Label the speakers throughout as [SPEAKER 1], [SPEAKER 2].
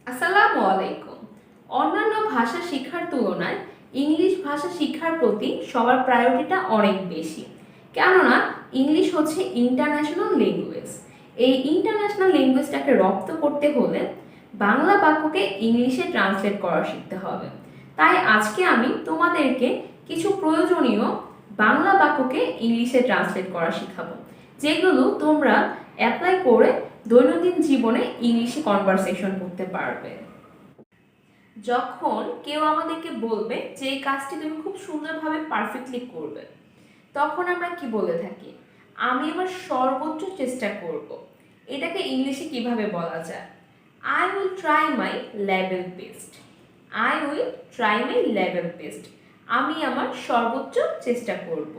[SPEAKER 1] আসসালামু আলাইকুম। অন্যান্য ভাষা শিক্ষার তুলনায় ইংলিশ ভাষা শিক্ষার প্রতি সবার প্রায়োরিটিটা অনেক বেশি, কেননা ইংলিশ হচ্ছে ইন্টারন্যাশনাল ল্যাঙ্গুয়েজ। এই ইন্টারন্যাশনাল ল্যাঙ্গুয়েজটাকে রপ্ত করতে হলে বাংলা বাক্যকে ইংলিশে ট্রান্সলেট করা শিখতে হবে। তাই আজকে আমি তোমাদেরকে কিছু প্রয়োজনীয় বাংলা বাক্যকে ইংলিশে ট্রান্সলেট করা শেখাবো, যেগুলো তোমরা অ্যাপ্লাই করে দৈনন্দিন জীবনে ইংলিশে কনভারসেশন করতে পারবে। যখন কেউ আমাদেরকে বলবে যে এই কাজটি তুমি খুব সুন্দরভাবে পারফেক্টলি করবে, তখন আমরা কি বলে থাকি? আমি আমার সর্বোচ্চ চেষ্টা করব। এটাকে ইংলিশে কিভাবে বলা যায়? I will try my level best. I will try my level best. আমি আমার সর্বোচ্চ চেষ্টা করব।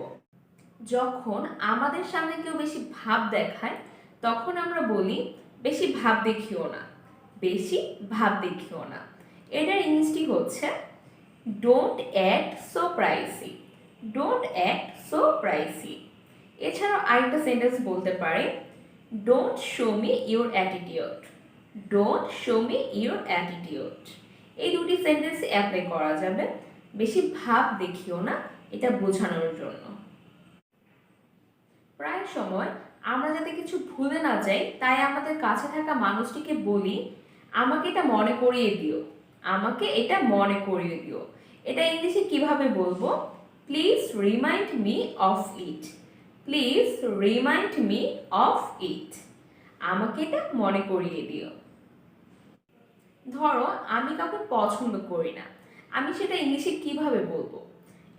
[SPEAKER 1] যখন আমাদের সামনে কেউ বেশি ভাব দেখায়, তখন আমরা বলি বেশি ভাব দেখিও না, বেশি ভাব দেখিও না। এটার ইংলিশটি হচ্ছে don't act so pricey. Don't act so pricey. এছাড়াও আরেকটা সেন্টেন্স বলতে পারি, don't show me your attitude. Don't show me your attitude. এই দুটি সেন্টেন্স অ্যাপ্লাই করা যাবে বেশি ভাব দেখিও না এটা বোঝানোর জন্য। প্রায় সময় আমরা যাতে কিছু ভুলে না যাই, তাই আমাদের কাছে থাকা মানুষটিকে বলি, আমাকে এটা মনে করিয়ে দিও, আমাকে এটা মনে করিয়ে দিও। এটা ইংলিশে কিভাবে বলবো? Please remind me of it. Please remind me of it. আমাকে এটা মনে করিয়ে দিও। ধরো আমি কাউকে পছন্দ করি না, আমি সেটা ইংলিশে কিভাবে বলবো?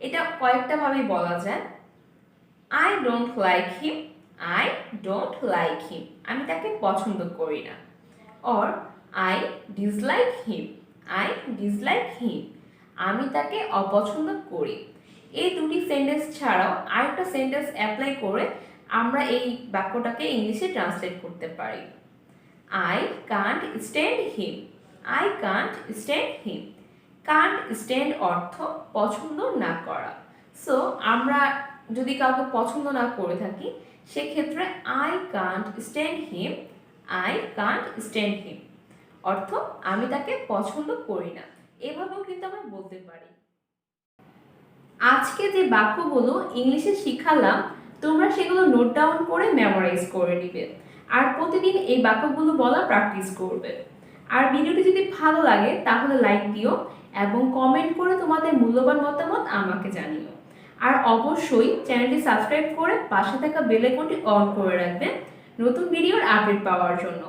[SPEAKER 1] এটা কয়েকটা ভাবেই বলা যায়। I don't like him. I don't like him. আমি তাকে পছন্দ করি না। Or I dislike him. I dislike him. আমি তাকে অপছন্দ করি। এই দুটি সেন্টেন্স ছাড়াও আরেকটা সেন্টেন্স অ্যাপ্লাই করে আমরা এই বাক্যটাকে ইংলিশে ট্রান্সলেট করতে পারি। I can't stand him. I can't stand him. Kant stand অর্থ পছন্দ না করা। সো আমরা যদি কাউকে পছন্দ না করে থাকি, সেক্ষেত্রে I can't stand him. I can't stand him অর্থ আমি তাকে পছন্দ করি না। এভাবেও কিন্তু আমরা বলতে পারি। আজকে যে বাক্যগুলো ইংলিশে শিখালাম, তোমরা সেগুলো নোট ডাউন করে মেমোরাইজ করে নিবে, আর প্রতিদিন এই বাক্যগুলো বলা প্র্যাকটিস করবে। আর ভিডিওটি যদি ভালো লাগে তাহলে লাইক দিও এবং কমেন্ট করে তোমাদের মূল্যবান মতামত আমাকে জানিও। আর অবশ্যই চ্যানেলটি সাবস্ক্রাইব করে পাশে থাকা বেল আইকনটি অন করে রাখবেন নতুন ভিডিওর আপডেট পাওয়ার জন্য।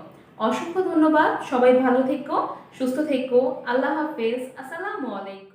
[SPEAKER 1] অসংখ্য ধন্যবাদ। সবাই ভালো থেকো, সুস্থ থেকো। আল্লাহ হাফেজ। আসসালামু আলাইকুম।